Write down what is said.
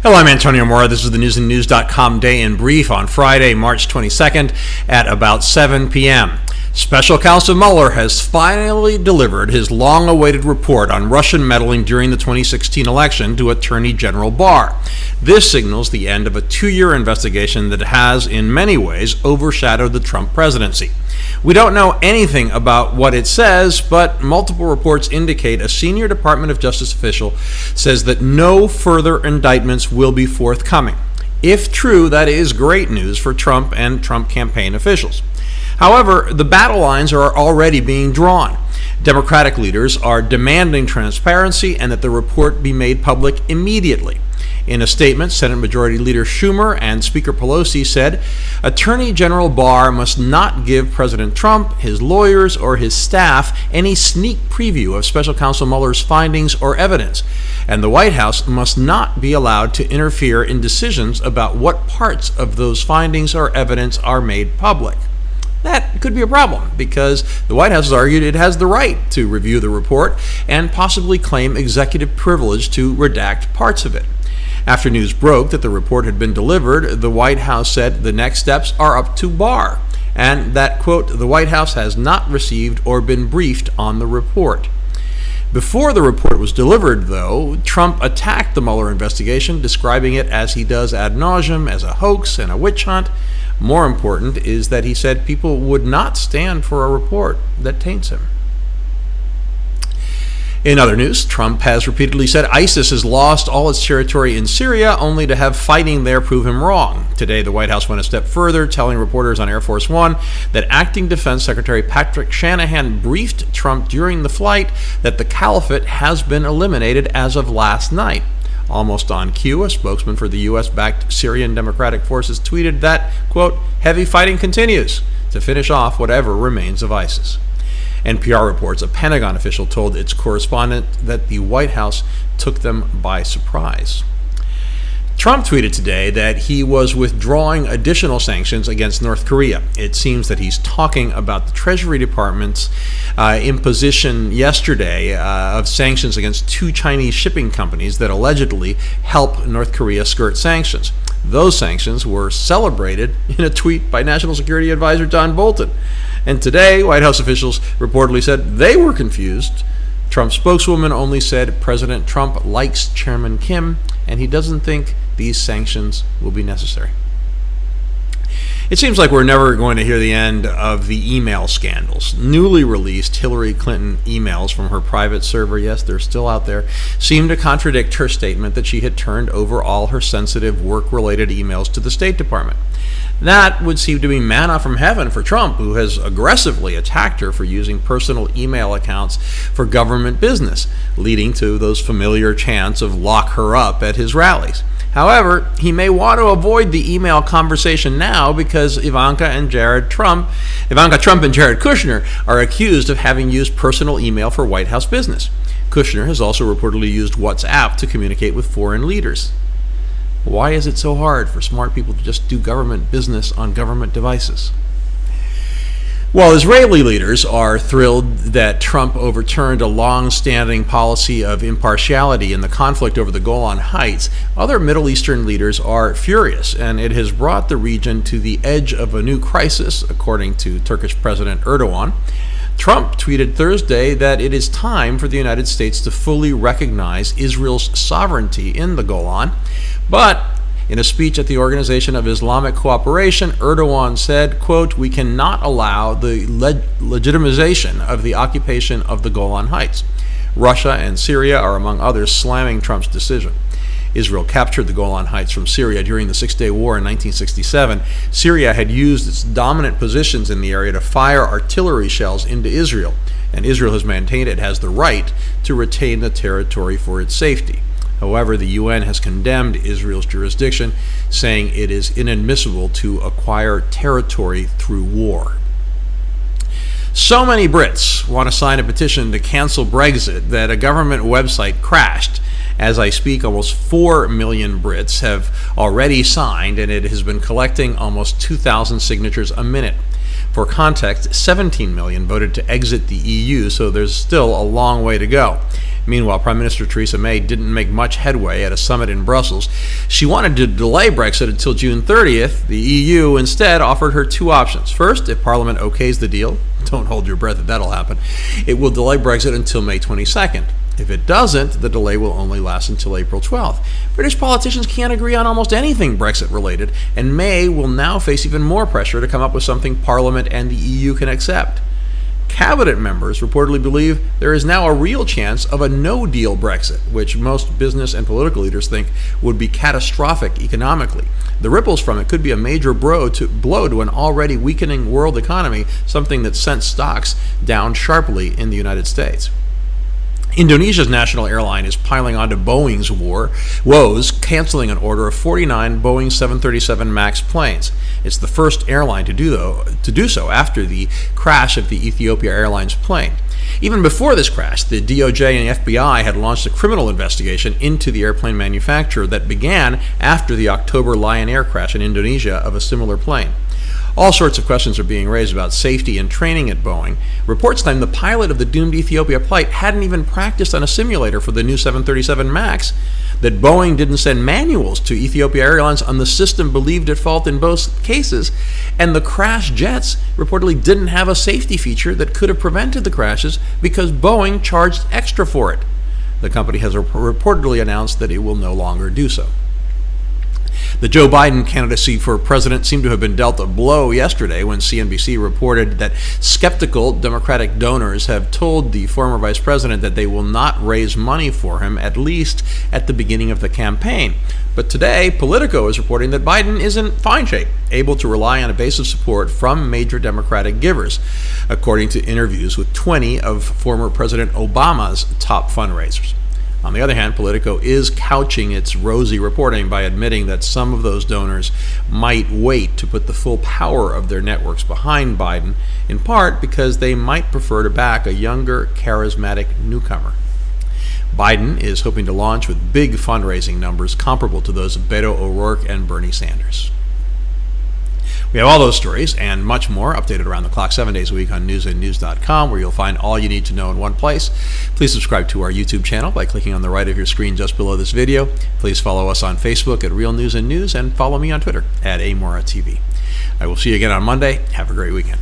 Hello, I'm Antonio Mora. This is the newsandnews.com Day in Brief on Friday, March 22nd at about 7 p.m. Special Counsel Mueller has finally delivered his long-awaited report on Russian meddling during the 2016 election to Attorney General Barr. This signals the end of a 2-year investigation that has, in many ways, overshadowed the Trump presidency. We don't know anything about what it says, but multiple reports indicate a senior Department of Justice official says that no further indictments will be forthcoming. If true, that is great news for Trump and Trump campaign officials. However, the battle lines are already being drawn. Democratic leaders are demanding transparency and that the report be made public immediately. In a statement, Senate Majority Leader Schumer and Speaker Pelosi said, Attorney General Barr must not give President Trump, his lawyers, or his staff any sneak preview of Special Counsel Mueller's findings or evidence, and the White House must not be allowed to interfere in decisions about what parts of those findings or evidence are made public. That could be a problem because the White House has argued it has the right to review the report and possibly claim executive privilege to redact parts of it. After news broke that the report had been delivered, the White House said the next steps are up to Barr and that, quote, the White House has not received or been briefed on the report. Before the report was delivered, though, Trump attacked the Mueller investigation, describing it as he does ad nauseum as a hoax and a witch hunt. More important is that he said people would not stand for a report that taints him. In other news, Trump has repeatedly said ISIS has lost all its territory in Syria, only to have fighting there prove him wrong. Today, the White House went a step further, telling reporters on Air Force One that Acting Defense Secretary Patrick Shanahan briefed Trump during the flight that the caliphate has been eliminated as of last night. Almost on cue, a spokesman for the U.S.-backed Syrian Democratic Forces tweeted that, quote, heavy fighting continues to finish off whatever remains of ISIS. NPR reports a Pentagon official told its correspondent that the White House took them by surprise. Trump tweeted today that he was withdrawing additional sanctions against North Korea. It seems that he's talking about the Treasury Department's imposition yesterday of sanctions against 2 Chinese shipping companies that allegedly help North Korea skirt sanctions. Those sanctions were celebrated in a tweet by National Security Advisor John Bolton. And today, White House officials reportedly said they were confused. Trump's spokeswoman only said President Trump likes Chairman Kim, and he doesn't think these sanctions will be necessary. It seems like we're never going to hear the end of the email scandals. Newly released Hillary Clinton emails from her private server, yes, they're still out there, seem to contradict her statement that she had turned over all her sensitive work-related emails to the State Department. That would seem to be manna from heaven for Trump, who has aggressively attacked her for using personal email accounts for government business, leading to those familiar chants of lock her up at his rallies. However, he may want to avoid the email conversation now because Ivanka Trump and Jared Kushner are accused of having used personal email for White House business. Kushner has also reportedly used WhatsApp to communicate with foreign leaders. Why is it so hard for smart people to just do government business on government devices? While Israeli leaders are thrilled that Trump overturned a long-standing policy of impartiality in the conflict over the Golan Heights, other Middle Eastern leaders are furious, and it has brought the region to the edge of a new crisis, according to Turkish President Erdogan. Trump tweeted Thursday that it is time for the United States to fully recognize Israel's sovereignty in the Golan, but in a speech at the Organization of Islamic Cooperation, Erdogan said, quote, we cannot allow the legitimization of the occupation of the Golan Heights. Russia and Syria are among others slamming Trump's decision. Israel captured the Golan Heights from Syria during the Six-Day War in 1967. Syria had used its dominant positions in the area to fire artillery shells into Israel, and Israel has maintained it has the right to retain the territory for its safety. However, the UN has condemned Israel's jurisdiction, saying it is inadmissible to acquire territory through war. So many Brits want to sign a petition to cancel Brexit that a government website crashed. As I speak, almost 4 million Brits have already signed, and it has been collecting almost 2,000 signatures a minute. For context, 17 million voted to exit the EU, so there's still a long way to go. Meanwhile, Prime Minister Theresa May didn't make much headway at a summit in Brussels. She wanted to delay Brexit until June 30th. The EU instead offered her two options. First, if Parliament okays the deal, don't hold your breath that that'll happen, it will delay Brexit until May 22nd. If it doesn't, the delay will only last until April 12th. British politicians can't agree on almost anything Brexit-related, and May will now face even more pressure to come up with something Parliament and the EU can accept. Cabinet members reportedly believe there is now a real chance of a no-deal Brexit, which most business and political leaders think would be catastrophic economically. The ripples from it could be a major blow to an already weakening world economy, something that sent stocks down sharply in the United States. Indonesia's national airline is piling onto Boeing's woes, canceling an order of 49 Boeing 737 MAX planes. It's the first airline to do so after the crash of the Ethiopia Airlines plane. Even before this crash, the DOJ and FBI had launched a criminal investigation into the airplane manufacturer that began after the October Lion Air crash in Indonesia of a similar plane. All sorts of questions are being raised about safety and training at Boeing. Reports claim the pilot of the doomed Ethiopia flight hadn't even practiced on a simulator for the new 737 MAX, that Boeing didn't send manuals to Ethiopia Airlines on the system believed at fault in both cases, and the crashed jets reportedly didn't have a safety feature that could have prevented the crashes because Boeing charged extra for it. The company has reportedly announced that it will no longer do so. The Joe Biden candidacy for president seemed to have been dealt a blow yesterday when CNBC reported that skeptical Democratic donors have told the former vice president that they will not raise money for him, at least at the beginning of the campaign. But today, Politico is reporting that Biden is in fine shape, able to rely on a base of support from major Democratic givers, according to interviews with 20 of former President Obama's top fundraisers. On the other hand, Politico is couching its rosy reporting by admitting that some of those donors might wait to put the full power of their networks behind Biden, in part because they might prefer to back a younger, charismatic newcomer. Biden is hoping to launch with big fundraising numbers comparable to those of Beto O'Rourke and Bernie Sanders. We have all those stories and much more updated around the clock 7 days a week on newsandnews.com, where you'll find all you need to know in one place. Please subscribe to our YouTube channel by clicking on the right of your screen just below this video. Please follow us on Facebook at Real News and News, and follow me on Twitter at AMoraTV. I will see you again on Monday. Have a great weekend.